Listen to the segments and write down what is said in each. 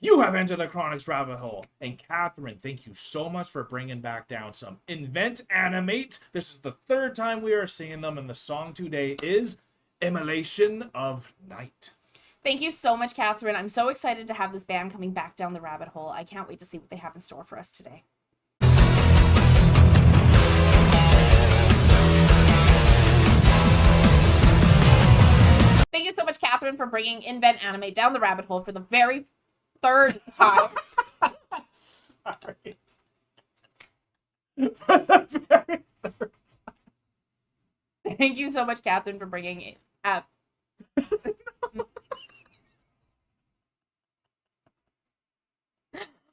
You have entered the Chronic's rabbit hole. And Catherine, thank you so much for bringing back down some Invent Animate. This is the third time we are seeing them, and the song today is Immolation of Night. Thank you so much, Catherine. I'm so excited to have this band coming back down the rabbit hole. I can't wait to see what they have in store for us today. Thank you so much, Catherine, for bringing Invent Animate down the rabbit hole for the very third time. Sorry. For the very third time. Thank you so much, Catherine, for bringing it up.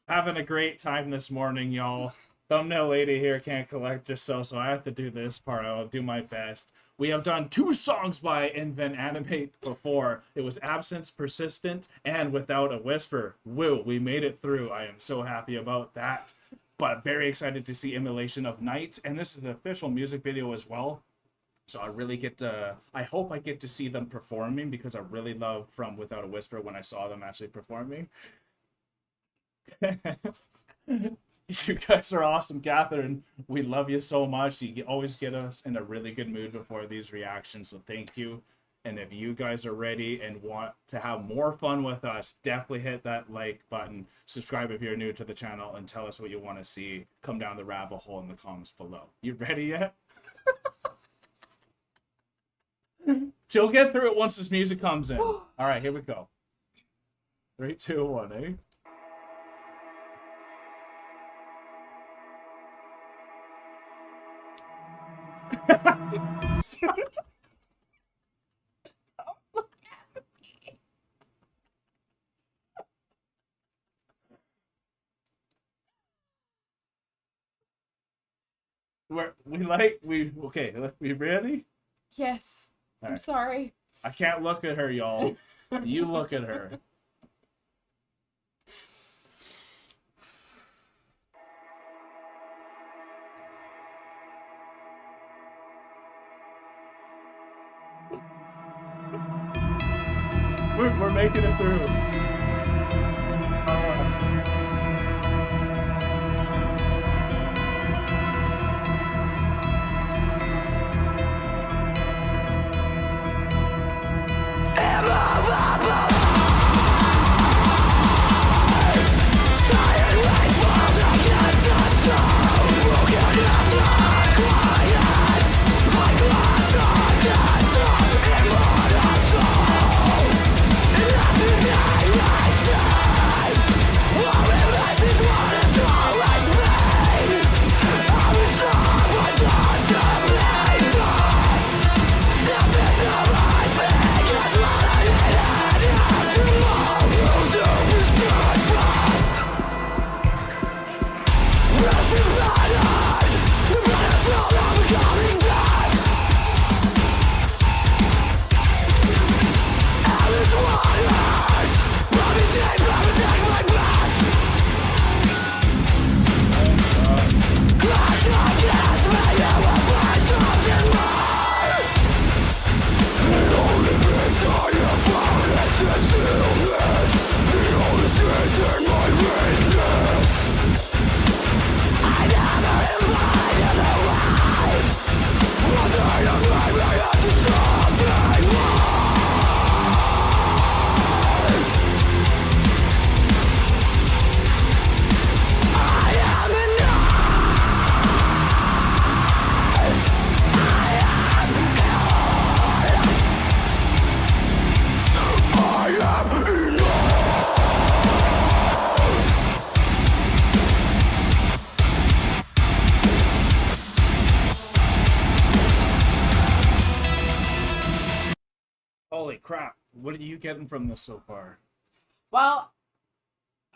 Having a great time this morning, y'all. Thumbnail lady here can't collect herself, so I have to do this part. I'll do my best. We have done 2 songs by Invent Animate before. It was Absence, Persistent, and Without a Whisper. Woo, we made it through. I am so happy about that. But very excited to see Immolation of Night, and this is the official music video as well. So I really get to, I hope I get to see them performing, because I really loved From Without a Whisper when I saw them actually performing. You guys are awesome, Catherine. We love you so much. You always get us in a really good mood before these reactions, so thank you. And if you guys are ready and want to have more fun with us, definitely hit that like button. Subscribe if you're new to the channel, and tell us what you want to see. Come down the rabbit hole in the comments below. You ready yet? She'll get through it once this music comes in. All right, here we go. 3, 2, 1, eh? Okay, we ready? Yes. All I'm right. sorry. I can't look at her, y'all. You look at her. We're making it through. Holy crap. What are you getting from this so far? Well,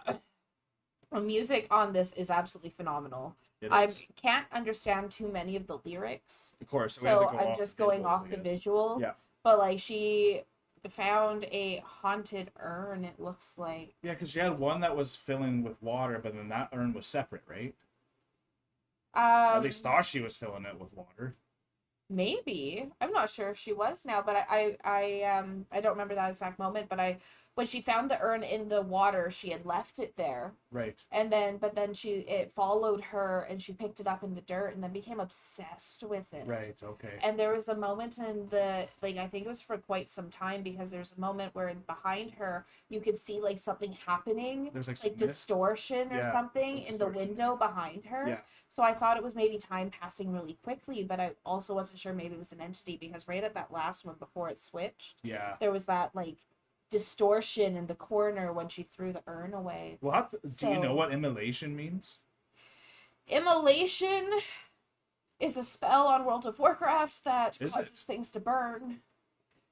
the music on this is absolutely phenomenal. I can't understand too many of the lyrics. Of course. So I'm just going off the visuals. Yeah. But like she found a haunted urn, it looks like. Yeah, because she had one that was filling with water, but then that urn was separate, right? At least thought she was filling it with water. Maybe. I'm not sure if she was now, but I don't remember that exact moment, but when she found the urn in the water, she had left it there. Right. And then it followed her and she picked it up in the dirt and then became obsessed with it. Right, okay. And there was a moment in the, like, I think it was for quite some time, because there's a moment where behind her you could see like something happening. There's like distortion or something in the window behind her. Yeah. So I thought it was maybe time passing really quickly, but I also wasn't sure maybe it was an entity, because right at that last one before it switched, yeah, there was that like distortion in the corner when she threw the urn away. Well, do you know what immolation means? Immolation is a spell on World of Warcraft that causes things to burn.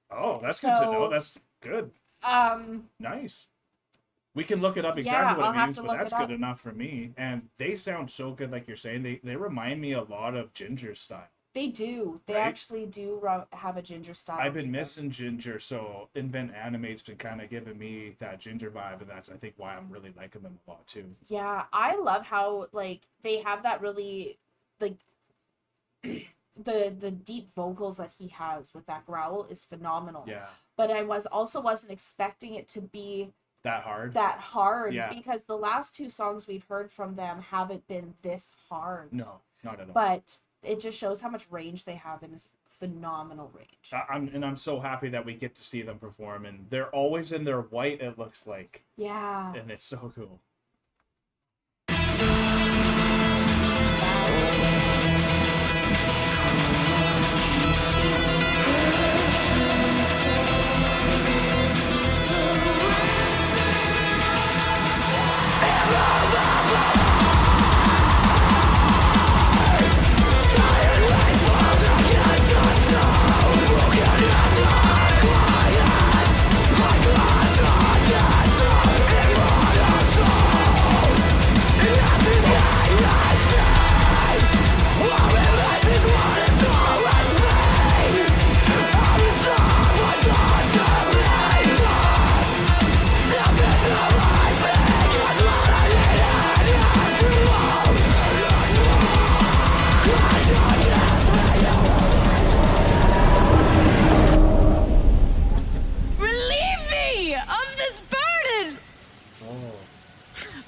Oh, that's good to know. That's good. Nice. We can look it up exactly what it means, but that's good enough for me. And they sound so good, like you're saying. They remind me a lot of Ginger style. They do. They actually do have a Ginger style. I've been missing Ginger, so Invent Animate's been kind of giving me that Ginger vibe, and that's, I think, why I'm really liking them a lot, too. Yeah, I love how, like, they have that really, like, the deep vocals that he has with that growl is phenomenal. Yeah. But I wasn't expecting it to be that hard. Yeah. Because the last two songs we've heard from them haven't been this hard. No, not at all. But it just shows how much range they have, and it's phenomenal range. I'm so happy that we get to see them perform, and they're always in their white, it looks like. Yeah. And it's so cool.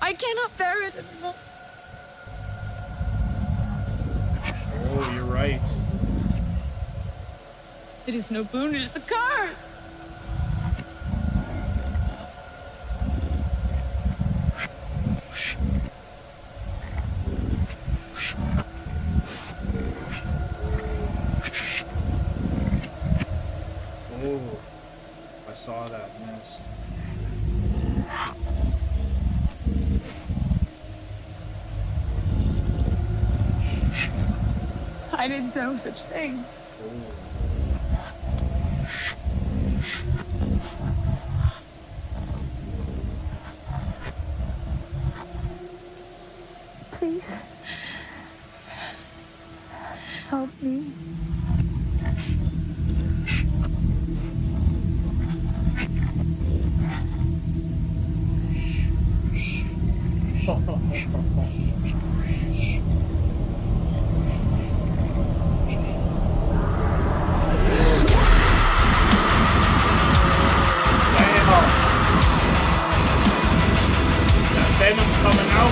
I cannot bear it anymore. Oh, you're right. It is no boon, it is a curse. Oh, I saw that mist. I didn't know such thing. Please. Help me. Venom's coming out.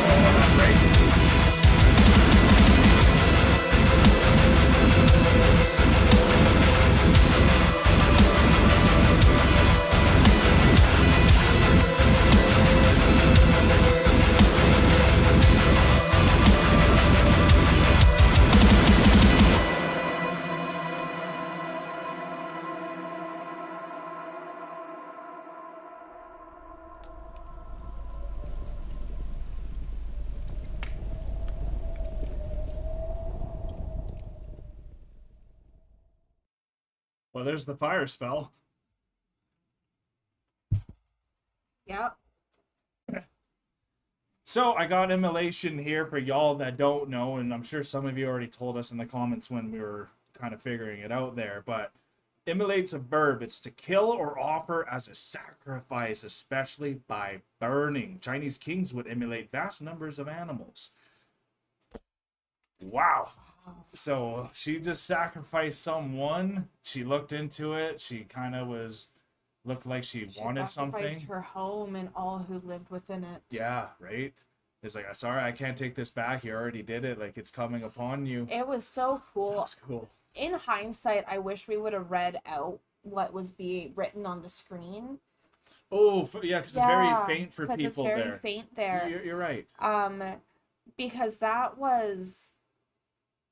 Oh, that's great. Well, there's the fire spell. Yep. So I got Immolation here for y'all that don't know, and I'm sure some of you already told us in the comments when we were kind of figuring it out there, but Immolate's a verb. It's to kill or offer as a sacrifice, especially by burning. Chinese kings would immolate vast numbers of animals. Wow. So she just sacrificed someone. She looked into it. She kind of looked like she wanted something. Sacrificed her home and all who lived within it. Yeah, right? It's like, sorry, I can't take this back. You already did it. Like, it's coming upon you. It was so cool. That's cool. In hindsight, I wish we would have read out what was being written on the screen. Oh, yeah, because it's very faint for people there. Because it's very faint there. You're right. Because that was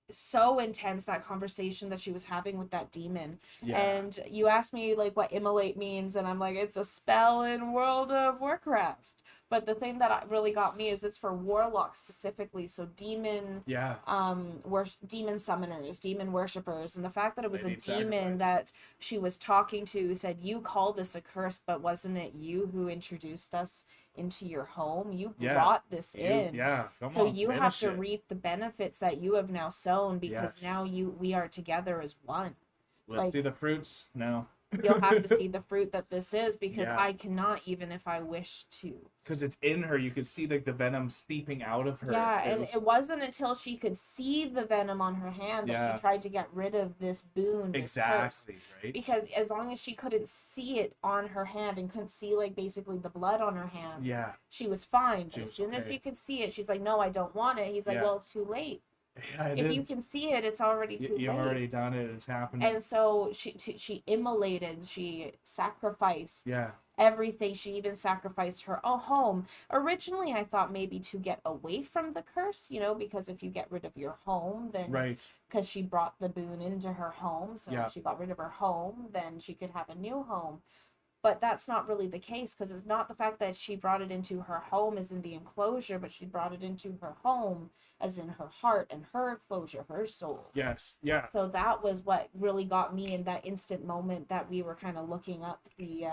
so intense, that conversation that she was having with that demon. Yeah. And you asked me like what immolate means, and I'm like, it's a spell in World of Warcraft. But the thing that really got me is it's for warlocks specifically, so demon demon summoners, demon worshippers, and the fact that it was a demon that she was talking to said, you call this a curse, but wasn't it you who introduced us into your home? You brought this in. So you have to reap the benefits that you have now sown, because now we are together as one. Let's see the fruits now. You'll have to see the fruit that this is, because I cannot, even if I wish to. Because it's in her. You could see like the venom seeping out of her. Yeah, it wasn't until she could see the venom on her hand that she tried to get rid of this boon. Exactly, right? Because as long as she couldn't see it on her hand and couldn't see like basically the blood on her hand, she was fine. But as soon as she could see it, she's like, no, I don't want it. He's like, well, it's too late. Yeah, if you can see it, it's already too late. You've already done it. It's happening. And so she immolated. She sacrificed everything. She even sacrificed her home. Originally, I thought maybe to get away from the curse, because if you get rid of your home, then because she brought the boon into her home, so if she got rid of her home, then she could have a new home. But that's not really the case, because it's not the fact that she brought it into her home as in the enclosure, but she brought it into her home as in her heart and her enclosure, her soul. Yes, yeah. So that was what really got me in that instant moment that we were kind of looking up the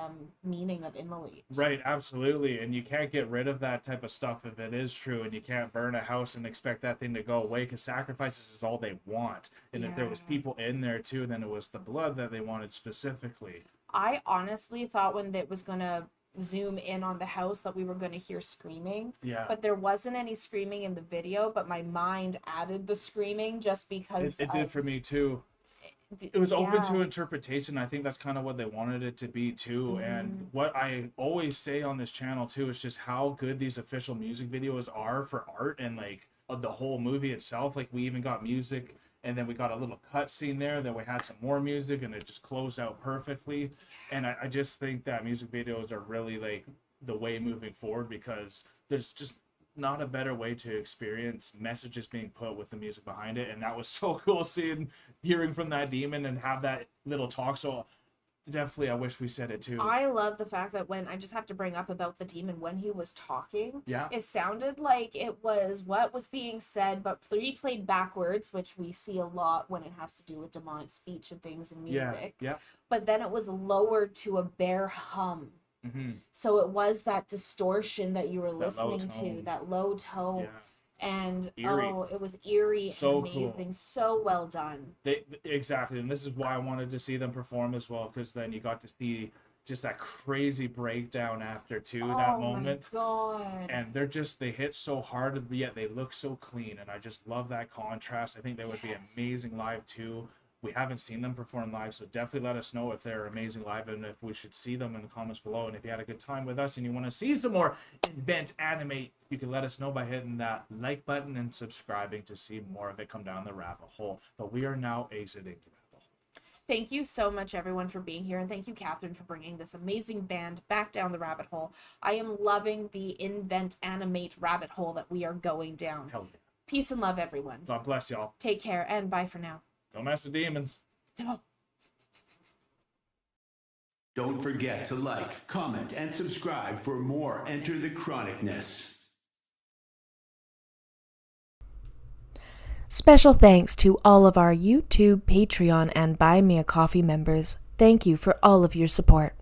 meaning of immolate. Right, absolutely. And you can't get rid of that type of stuff if it is true, and you can't burn a house and expect that thing to go away, because sacrifices is all they want. And if there was people in there too, then it was the blood that they wanted specifically. I honestly thought when it was going to zoom in on the house that we were going to hear screaming. Yeah. But there wasn't any screaming in the video, but my mind added the screaming just because... It did for me too. It was open to interpretation. I think that's kind of what they wanted it to be too. And what I always say on this channel too is just how good these official music videos are for art and like of the whole movie itself. Like we even got music... And then we got a little cut scene there. Then we had some more music, and it just closed out perfectly. And I just think that music videos are really like the way moving forward, because there's just not a better way to experience messages being put with the music behind it. And that was so cool hearing from that demon and have that little talk. So definitely, I wish we said it too. I love the fact that when I just have to bring up about the demon when he was talking, it sounded like it was what was being said, but replayed backwards, which we see a lot when it has to do with demonic speech and things in music. Yeah. But then it was lowered to a bare hum. So it was that distortion that you were listening to, that low tone. Yeah. And eerie. It was eerie so and amazing. Cool. So well done. Exactly. And this is why I wanted to see them perform as well, because then you got to see just that crazy breakdown after that moment. My God. And they hit so hard, yet they look so clean. And I just love that contrast. I think they would be amazing live too. We haven't seen them perform live, so definitely let us know if they're amazing live and if we should see them in the comments below. And if you had a good time with us and you want to see some more Invent Animate, you can let us know by hitting that like button and subscribing to see more of it come down the rabbit hole. But we are now exiting the rabbit hole. Thank you so much, everyone, for being here. And thank you, Catherine, for bringing this amazing band back down the rabbit hole. I am loving the Invent Animate rabbit hole that we are going down. Hell yeah. Peace and love, everyone. God bless y'all. Take care, and bye for now. Don't mess with demons. Don't forget to like, comment, and subscribe for more Enter the Chronicness. Special thanks to all of our YouTube, Patreon, and Buy Me a Coffee members. Thank you for all of your support.